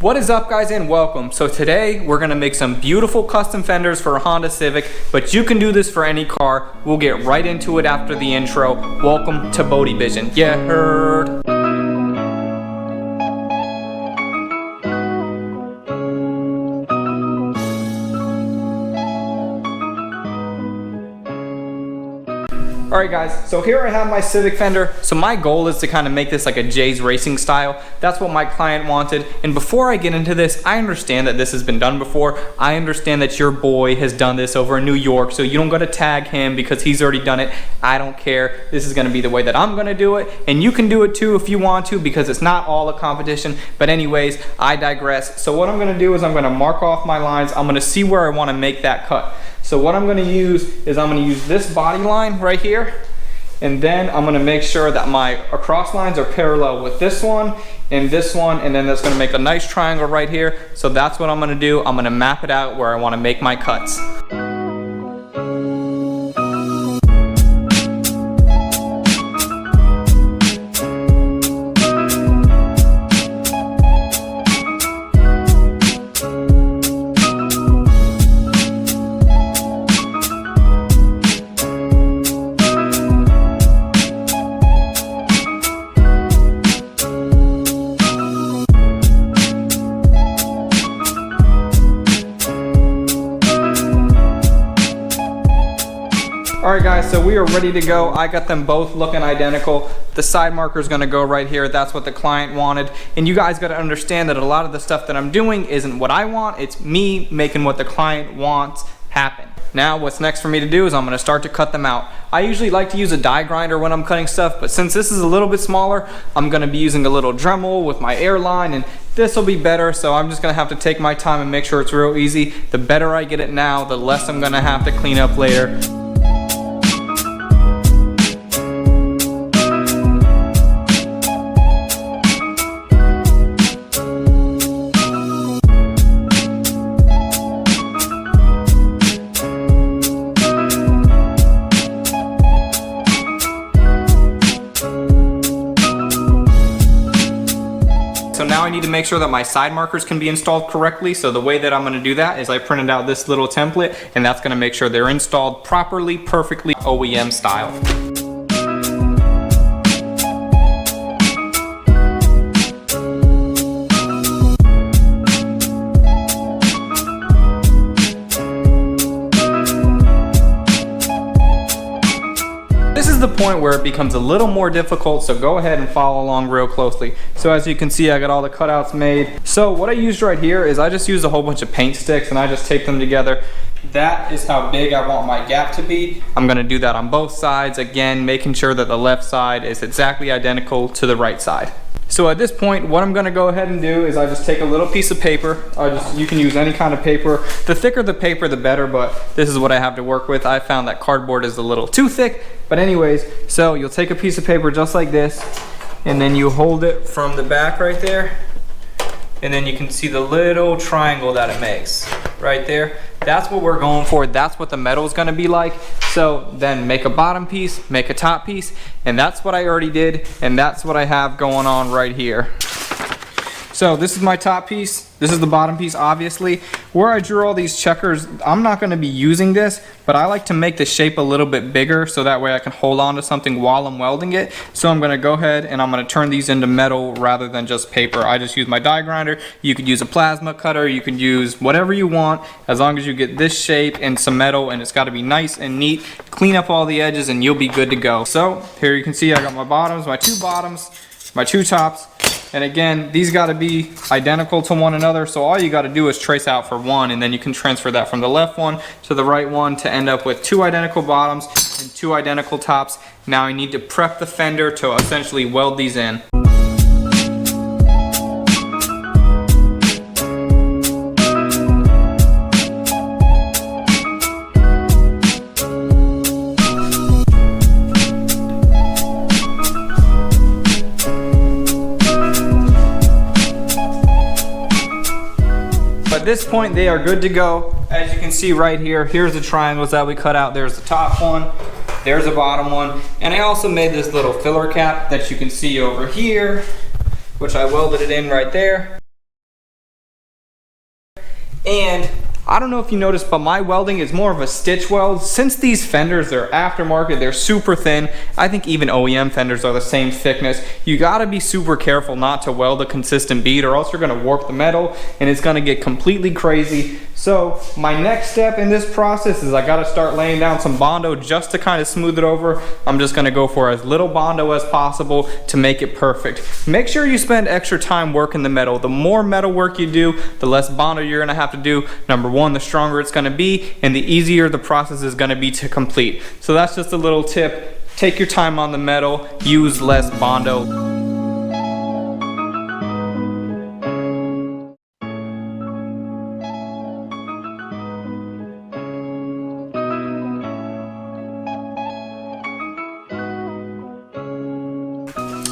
What is up, guys, and welcome. So today we're gonna make some beautiful custom fenders for a Honda Civic, but you can do this for any car. We'll get right into it after the intro. Welcome to Bondi Vision. Yeah, heard. Alright guys, so here I have my Civic fender. So my goal is to kind of make this like a Jay's Racing style. That's what my client wanted. And before I get into this, I understand that this has been done before. I understand that your boy has done this over in New York, so you don't gotta tag him because he's already done it. I don't care. This is gonna be the way that I'm gonna do it. And you can do it too if you want to, because it's not all a competition. But anyways, I digress. So what I'm gonna do is I'm gonna mark off my lines. I'm gonna see where I wanna make that cut. So what I'm gonna use is I'm gonna use this body line right here, and then I'm gonna make sure that my across lines are parallel with this one, and then that's gonna make a nice triangle right here. So that's what I'm gonna do. I'm gonna map it out where I wanna make my cuts. Alright guys, so we are ready to go. I got them both looking identical. The side marker is going to go right here. That's what the client wanted. And you guys got to understand that a lot of the stuff that I'm doing isn't what I want. It's me making what the client wants happen. Now what's next for me to do is I'm going to start to cut them out. I usually like to use a die grinder when I'm cutting stuff, but since this is a little bit smaller, I'm going to be using a little Dremel with my airline, and this will be better. So I'm just going to have to take my time and make sure it's real easy. The better I get it now, the less I'm going to have to clean up later. So now I need to make sure that my side markers can be installed correctly. So the way that I'm gonna do that is I printed out this little template, and that's gonna make sure they're installed properly, perfectly, OEM style. This is the point where it becomes a little more difficult, so go ahead and follow along real closely. So as you can see, I got all the cutouts made. So what I used right here is I just used a whole bunch of paint sticks and I just taped them together. That is how big I want my gap to be. I'm gonna do that on both sides, again, making sure that the left side is exactly identical to the right side. So at this point, what I'm gonna go ahead and do is I just take a little piece of paper. You can use any kind of paper. The thicker the paper, the better, but this is what I have to work with. I found that cardboard is a little too thick, but anyways, so you'll take a piece of paper just like this, and then you hold it from the back right there, and then you can see the little triangle that it makes right there. That's what we're going for. That's what the metal is gonna be like. So then make a bottom piece, make a top piece, and that's what I already did, and that's what I have going on right here. So this is my top piece. This is the bottom piece, obviously. Where I drew all these checkers, I'm not gonna be using this, but I like to make the shape a little bit bigger so that way I can hold on to something while I'm welding it. So I'm gonna go ahead and I'm gonna turn these into metal rather than just paper. I just use my die grinder. You could use a plasma cutter, you could use whatever you want, as long as you get this shape and some metal, and it's gotta be nice and neat. Clean up all the edges and you'll be good to go. So here you can see I got my bottoms, my two tops. And again, these got to be identical to one another, so all you got to do is trace out for one, and then you can transfer that from the left one to the right one to end up with two identical bottoms and two identical tops. Now I need to prep the fender to essentially weld these in. At this point, they are good to go. As you can see right here, here's the triangles that we cut out. There's the top one, there's a bottom one, and I also made this little filler cap that you can see over here, which I welded it in right there. And I don't know if you noticed, but my welding is more of a stitch weld. Since these Fenders, they're aftermarket, they're super thin. I think even OEM Fenders are the same thickness. You gotta be super careful not to weld a consistent bead, or else you're gonna warp the metal and it's gonna get completely crazy. So my next step in this process is I gotta start laying down some Bondo just to kind of smooth it over. I'm just gonna go for as little Bondo as possible to make it perfect. Make sure you spend extra time working the metal. The more metal work you do, the less Bondo you're gonna have to do. Number one, the stronger it's gonna be, and the easier the process is gonna be to complete. So that's just a little tip. Take your time on the metal, use less Bondo.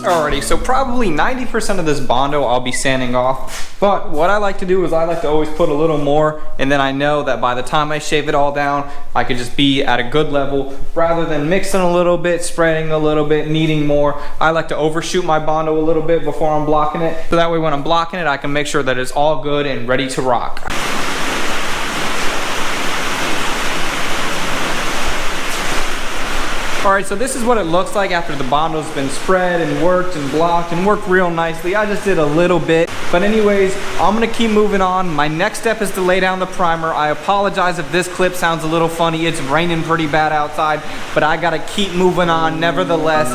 Alrighty, so probably 90% of this Bondo I'll be sanding off, but what I like to do is I like to always put a little more, and then I know that by the time I shave it all down, I could just be at a good level rather than mixing a little bit, spreading a little bit, needing more. I like to overshoot my Bondo a little bit before I'm blocking it, so that way when I'm blocking it, I can make sure that it's all good and ready to rock. Alright, so this is what it looks like after the Bondo's been spread and worked and blocked and worked real nicely. I just did a little bit. But anyways, I'm gonna keep moving on. My next step is to lay down the primer. I apologize if this clip sounds a little funny. It's raining pretty bad outside, but I gotta keep moving on nevertheless.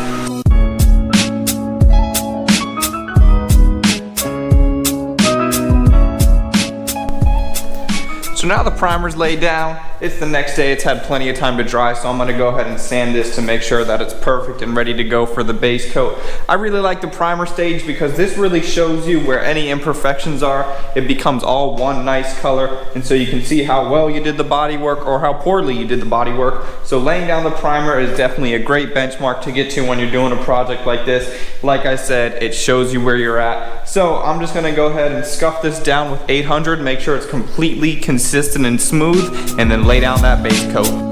So now the primer's laid down, it's the next day, it's had plenty of time to dry, so I'm gonna go ahead and sand this to make sure that it's perfect and ready to go for the base coat. I really like the primer stage because this really shows you where any imperfections are. It becomes all one nice color, and so you can see how well you did the body work or how poorly you did the body work. So laying down the primer is definitely a great benchmark to get to when you're doing a project like this. Like I said, it shows you where you're at. So I'm just gonna go ahead and scuff this down with 800, make sure it's completely consistent and smooth, and then lay down that base coat.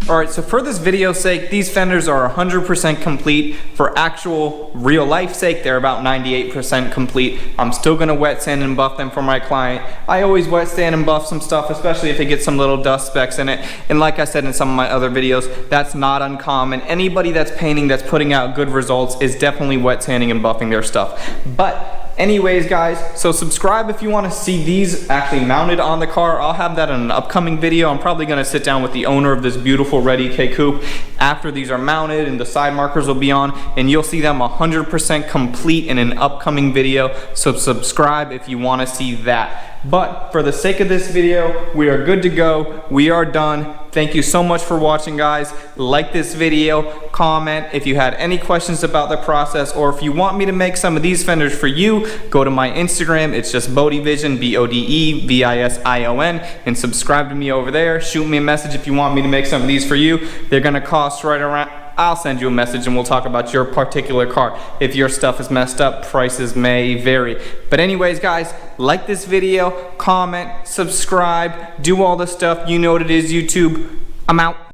Alright, so for this video's sake, these Fenders are 100% complete. For actual real life sake, they're about 98% complete. I'm still gonna wet sand and buff them for my client. I always wet sand and buff some stuff, especially if it gets some little dust specks in it. And like I said in some of my other videos, that's not uncommon. Anybody that's painting, that's putting out good results, is definitely wet sanding and buffing their stuff. But anyways guys, so subscribe if you want to see these actually mounted on the car. I'll have that in an upcoming video. I'm probably going to sit down with the owner of this beautiful Red EK coupe after these are mounted and the side markers will be on, and you'll see them 100% complete in an upcoming video. So subscribe if you want to see that. But for the sake of this video, we are good to go. We are done. Thank you so much for watching, guys. Like this video, comment if you had any questions about the process, or if you want me to make some of these Fenders for you, go to my Instagram. It's just Bodevision, BODEVISION, and subscribe to me over there. Shoot me a message if you want me to make some of these for you. They're gonna cost right around, I'll send you a message and we'll talk about your particular car. If your stuff is messed up, prices may vary. But anyways guys, like this video, comment, subscribe, do all the stuff. You know what it is, YouTube. I'm out.